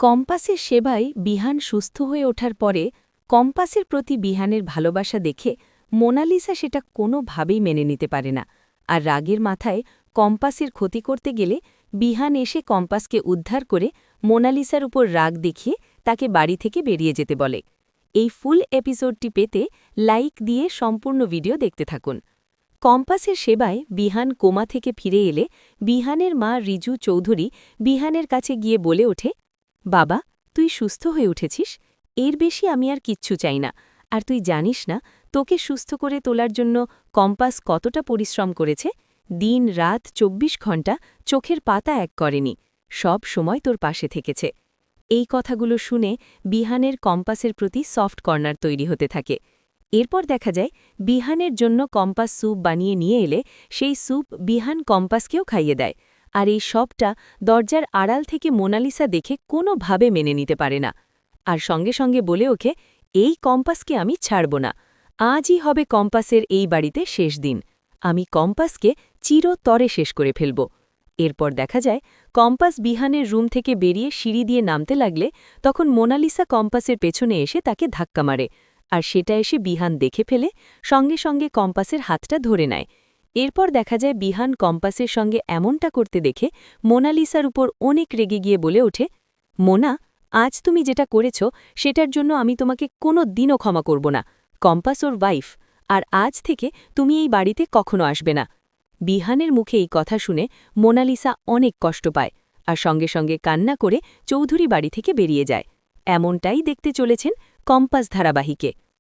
কম্পাসের সেবায় বিহান সুস্থ হয়ে ওঠার পরে কম্পাসের প্রতি বিহানের ভালোবাসা দেখে মোনালিসা সেটা কোনোভাবেই মেনে নিতে পারে না। আর রাগের মাথায় কম্পাসের ক্ষতি করতে গেলে বিহান এসে কম্পাসকে উদ্ধার করে মোনালিসার উপর রাগ দেখিয়ে তাকে বাড়ি থেকে বেরিয়ে যেতে বলে। এই ফুল এপিসোডটি পেতে লাইক দিয়ে সম্পূর্ণ ভিডিও দেখতে থাকুন। কম্পাসের সেবায় বিহান কোমা থেকে ফিরে এলে বিহানের মা রিজু চৌধুরী বিহানের কাছে গিয়ে বলে ওঠে, বাবা, তুই সুস্থ হয়ে উঠেছিস, এর বেশি আমি আর কিচ্ছু চাই না। আর তুই জানিস না তোকে সুস্থ করে তোলার জন্য কম্পাস কতটা পরিশ্রম করেছে। দিন রাত ২৪ ঘণ্টা চোখের পাতা এক করেনি, সব সময় তোর পাশে থেকেছে। এই কথাগুলো শুনে বিহানের কম্পাসের প্রতি সফট কর্নার তৈরি হতে থাকে। এরপর দেখা যায় বিহানের জন্য কম্পাস স্যুপ বানিয়ে নিয়ে এলে সেই স্যুপ বিহান কম্পাসকেও খাইয়ে দেয়। আর এই সবটা দরজার আড়াল থেকে মোনালিসা দেখে কোনোভাবে মেনে নিতে পারে না। আর সঙ্গে সঙ্গে বলে ওঠে, এই কম্পাসকে আমি ছাড়ব না। আজই হবে কম্পাসের এই বাড়িতে শেষ দিন। আমি কম্পাসকে চিরতরে শেষ করে ফেলব। এরপর দেখা যায় কম্পাস বিহানের রুম থেকে বেরিয়ে সিঁড়ি দিয়ে নামতে লাগলে তখন মোনালিসা কম্পাসের পেছনে এসে তাকে ধাক্কা মারে। আর সেটা এসে বিহান দেখে ফেলে সঙ্গে সঙ্গে কম্পাসের হাতটা ধরে নেয়। এরপর দেখা যায় বিহান কম্পাসের সঙ্গে এমনটা করতে দেখে মোনালিসার উপর অনেক রেগে গিয়ে বলে ওঠে, মোনা, আজ তুমি যেটা করেছ সেটার জন্য আমি তোমাকে কোনো দিনও ক্ষমা করব না। কম্পাস ওর ওয়াইফ, আর আজ থেকে তুমি এই বাড়িতে কখনো আসবে না। বিহানের মুখে এই কথা শুনে মোনালিসা অনেক কষ্ট পায় আর সঙ্গে সঙ্গে কান্না করে চৌধুরী বাড়ি থেকে বেরিয়ে যায়। এমনটাই দেখতে চলেছেন কম্পাস ধারাবাহিকে।